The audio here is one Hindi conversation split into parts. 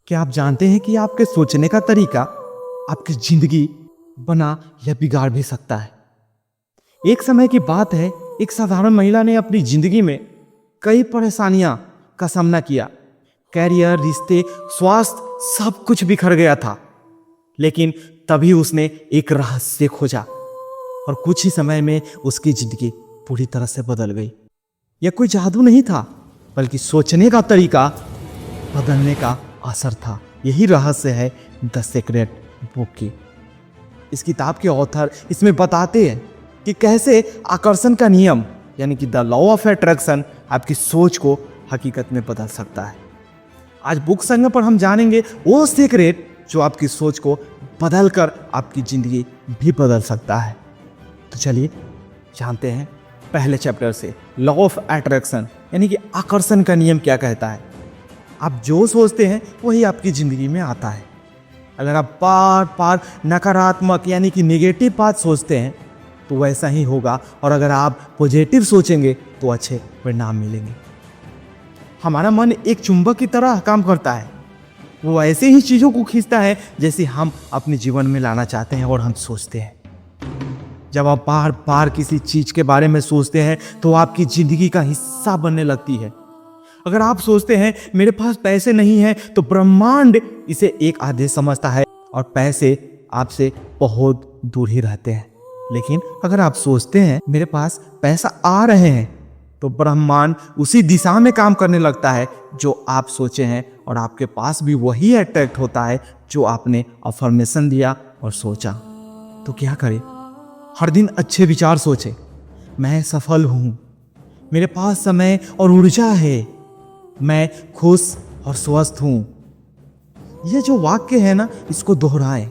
क्या आप जानते हैं कि आपके सोचने का तरीका आपकी जिंदगी बना या बिगाड़ भी सकता है। एक समय की बात है, एक साधारण महिला ने अपनी जिंदगी में कई परेशानियां का सामना किया। कैरियर, रिश्ते, स्वास्थ्य सब कुछ बिखर गया था। लेकिन तभी उसने एक रहस्य खोजा और कुछ ही समय में उसकी जिंदगी पूरी तरह से बदल गई। यह कोई जादू नहीं था, बल्कि सोचने का तरीका बदलने का असर था। यही रहस्य है द सीक्रेट बुक की। इस किताब के ऑथर इसमें बताते हैं कि कैसे आकर्षण का नियम यानी कि द लॉ ऑफ अट्रैक्शन आपकी सोच को हकीकत में बदल सकता है। आज बुक संग पर हम जानेंगे वो सीक्रेट जो आपकी सोच को बदल कर आपकी जिंदगी भी बदल सकता है। तो चलिए जानते हैं पहले चैप्टर से, लॉ ऑफ अट्रैक्शन यानी कि आकर्षण का नियम क्या कहता है। आप जो सोचते हैं वही आपकी जिंदगी में आता है। अगर आप बार बार नकारात्मक यानी कि नेगेटिव बात सोचते हैं तो वैसा ही होगा, और अगर आप पॉजिटिव सोचेंगे तो अच्छे परिणाम मिलेंगे। हमारा मन एक चुंबक की तरह काम करता है। वो ऐसे ही चीज़ों को खींचता है जैसे हम अपने जीवन में लाना चाहते हैं और हम सोचते हैं। जब आप बार बार किसी चीज़ के बारे में सोचते हैं तो आपकी ज़िंदगी का हिस्सा बनने लगती है। अगर आप सोचते हैं मेरे पास पैसे नहीं हैं, तो ब्रह्मांड इसे एक आदेश समझता है और पैसे आपसे बहुत दूर ही रहते हैं। लेकिन अगर आप सोचते हैं मेरे पास पैसा आ रहे हैं, तो ब्रह्मांड उसी दिशा में काम करने लगता है जो आप सोचे हैं, और आपके पास भी वही अट्रैक्ट होता है जो आपने अफर्मेशन दिया और सोचा। तो क्या करें? हर दिन अच्छे विचार सोचें। मैं सफल हूँ, मेरे पास समय और ऊर्जा है, मैं खुश और स्वस्थ हूँ। ये जो वाक्य है ना, इसको दोहराएं।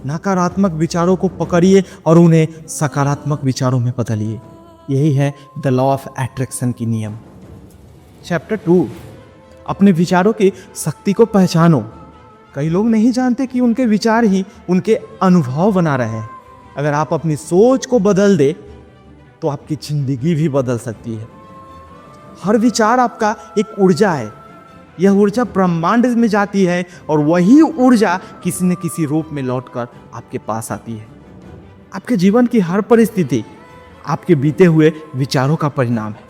नकारात्मक विचारों को पकड़िए और उन्हें सकारात्मक विचारों में बदलिए। यही है द लॉ ऑफ अट्रैक्शन की नियम। चैप्टर 2, अपने विचारों की शक्ति को पहचानो। कई लोग नहीं जानते कि उनके विचार ही उनके अनुभव बना रहे हैं। अगर आप अपनी सोच को बदल दे तो आपकी जिंदगी भी बदल सकती है। हर विचार आपका एक ऊर्जा है। यह ऊर्जा ब्रह्मांड में जाती है और वही ऊर्जा किसी न किसी रूप में लौटकर आपके पास आती है। आपके जीवन की हर परिस्थिति आपके बीते हुए विचारों का परिणाम है।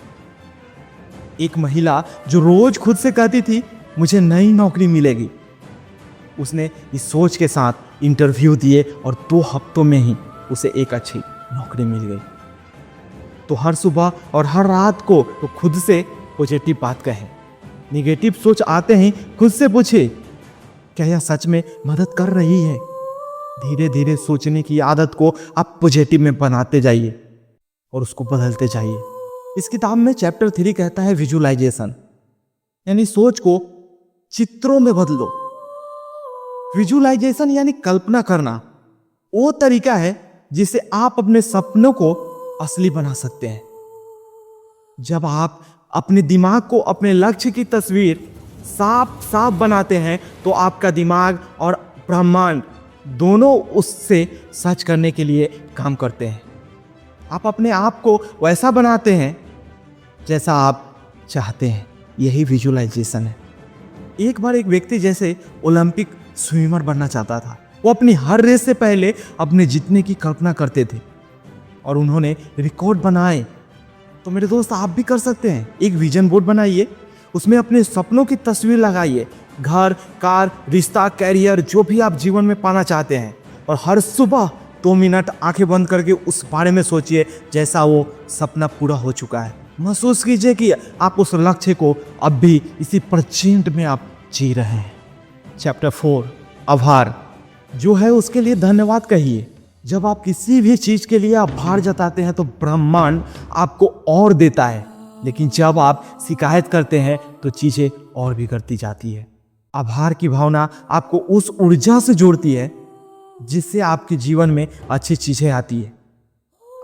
एक महिला जो रोज खुद से कहती थी मुझे नई नौकरी मिलेगी, उसने इस सोच के साथ इंटरव्यू दिए और 2 हफ्तों में ही उसे एक अच्छी नौकरी मिल गई। तो हर सुबह और हर रात को तो खुद से पॉजिटिव बात कहें। निगेटिव सोच आते ही खुद से पूछे क्या यह सच में मदद कर रही है। धीरे धीरे सोचने की आदत को आप पॉजिटिव में बनाते जाइए और उसको बदलते जाइए। इस किताब में चैप्टर 3 कहता है विजुअलाइजेशन, यानी सोच को चित्रों में बदलो। विजुअलाइजेशन यानी कल्पना करना वो तरीका है जिससे आप अपने सपनों को असली बना सकते हैं। जब आप अपने दिमाग को अपने लक्ष्य की तस्वीर साफ साफ बनाते हैं तो आपका दिमाग और ब्रह्मांड दोनों उससे सच करने के लिए काम करते हैं। आप अपने आप को वैसा बनाते हैं जैसा आप चाहते हैं। यही विजुअलाइजेशन है। एक बार एक व्यक्ति जैसे ओलंपिक स्विमर बनना चाहता था। वो अपनी हर रेस से पहले अपने जीतने की कल्पना करते थे और उन्होंने रिकॉर्ड बनाए। तो मेरे दोस्त, आप भी कर सकते हैं। एक विजन बोर्ड बनाइए, उसमें अपने सपनों की तस्वीर लगाइए। घर, कार, रिश्ता, कैरियर, जो भी आप जीवन में पाना चाहते हैं, और हर सुबह 2 मिनट आंखें बंद करके उस बारे में सोचिए जैसा वो सपना पूरा हो चुका है। महसूस कीजिए कि आप उस लक्ष्य को अब भी इसी प्रेजेंट में आप जी रहे हैं। चैप्टर 4, आभार जो है उसके लिए धन्यवाद कहिए। जब आप किसी भी चीज के लिए आभार जताते हैं तो ब्रह्मांड आपको और देता है, लेकिन जब आप शिकायत करते हैं तो चीजें और बिगड़ती जाती है। आभार की भावना आपको उस ऊर्जा से जोड़ती है जिससे आपके जीवन में अच्छी चीजें आती है।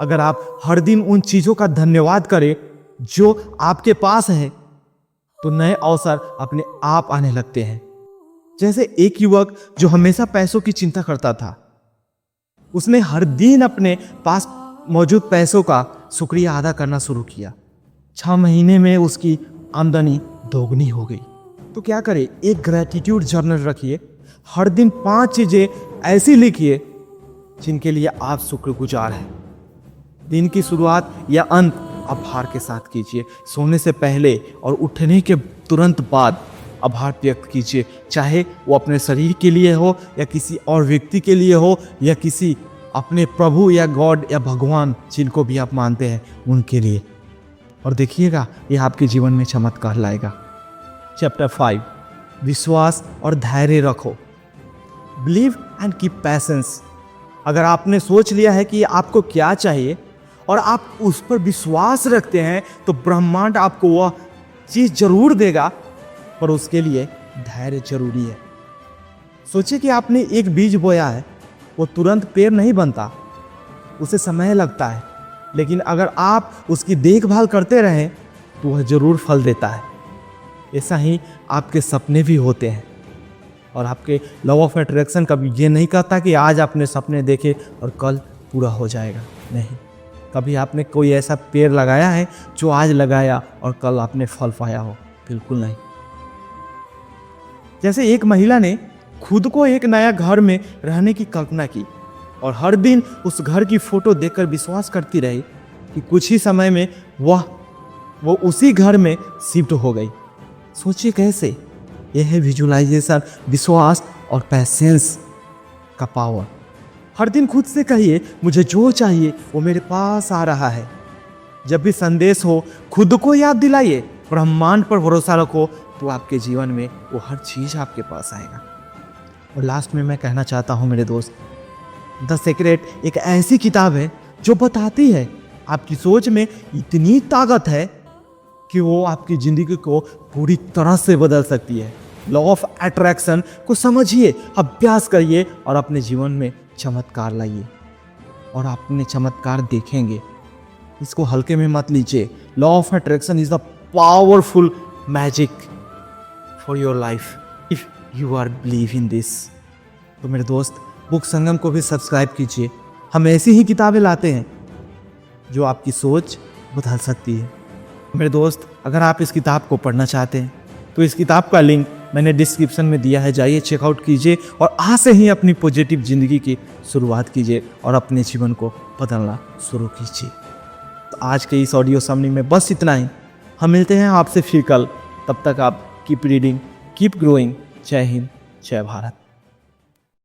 अगर आप हर दिन उन चीजों का धन्यवाद करें जो आपके पास है तो नए अवसर अपने आप आने लगते हैं। जैसे एक युवक जो हमेशा पैसों की चिंता करता था, उसने हर दिन अपने पास मौजूद पैसों का शुक्रिया अदा करना शुरू किया। 6 महीने में उसकी आमदनी दोगुनी हो गई। तो क्या करें, एक ग्रैटिट्यूड जर्नल रखिए। हर दिन 5 चीजें ऐसी लिखिए जिनके लिए आप शुक्रगुजार हैं। दिन की शुरुआत या अंत आभार के साथ कीजिए। सोने से पहले और उठने के तुरंत बाद आभार व्यक्त कीजिए, चाहे वो अपने शरीर के लिए हो या किसी और व्यक्ति के लिए हो या किसी अपने प्रभु या गॉड या भगवान जिनको भी आप मानते हैं उनके लिए। और देखिएगा ये आपके जीवन में चमत्कार लाएगा। चैप्टर 5, विश्वास और धैर्य रखो। Believe and keep patience. अगर आपने सोच लिया है कि आपको क्या चाहिए और आप उस पर विश्वास रखते हैं तो ब्रह्मांड आपको वह चीज जरूर देगा, पर उसके लिए धैर्य जरूरी है। सोचिए कि आपने एक बीज बोया है, वो तुरंत पेड़ नहीं बनता, उसे समय लगता है, लेकिन अगर आप उसकी देखभाल करते रहें तो वह जरूर फल देता है। ऐसा ही आपके सपने भी होते हैं। और आपके लॉ ऑफ अट्रैक्शन कभी ये नहीं कहता कि आज आपने सपने देखे और कल पूरा हो जाएगा। नहीं, कभी आपने कोई ऐसा पेड़ लगाया है जो आज लगाया और कल आपने फल पाया हो? बिल्कुल नहीं। जैसे एक महिला ने खुद को एक नया घर में रहने की कल्पना की और हर दिन उस घर की फोटो देखकर विश्वास करती रही कि कुछ ही समय में वो उसी घर में शिफ्ट हो गई। सोचिए कैसे। यह है विजुअलाइजेशन, विश्वास और पैशेंस का पावर। हर दिन खुद से कहिए, मुझे जो चाहिए वो मेरे पास आ रहा है। जब भी संदेश हो खुद को याद दिलाइए, ब्रह्मांड पर भरोसा रखो, तो आपके जीवन में वो हर चीज आपके पास आएगा। और लास्ट में मैं कहना चाहता हूँ मेरे दोस्त, द सीक्रेट एक ऐसी किताब है जो बताती है आपकी सोच में इतनी ताकत है कि वो आपकी जिंदगी को पूरी तरह से बदल सकती है। लॉ ऑफ अट्रैक्शन को समझिए, अभ्यास करिए और अपने जीवन में चमत्कार लाइए और आपने चमत्कार देखेंगे। इसको हल्के में मत लीजिए। Law of attraction is the powerful magic for your life if you are believe in this. तो मेरे दोस्त, बुक संगम को भी सब्सक्राइब कीजिए। हम ऐसी ही किताबें लाते हैं जो आपकी सोच बदल सकती है। मेरे दोस्त, अगर आप इस किताब को पढ़ना चाहते हैं तो इस किताब का लिंक मैंने डिस्क्रिप्शन में दिया है, जाइए चेकआउट कीजिए और आज से ही अपनी पॉजिटिव जिंदगी की शुरुआत कीजिए और अपने जीवन को बदलना शुरू कीजिए। तो आज के इस ऑडियो समरी में बस इतना ही। हम मिलते हैं आपसे फिर कल। तब तक आप कीप रीडिंग, कीप ग्रोइंग। जय हिंद, जय भारत।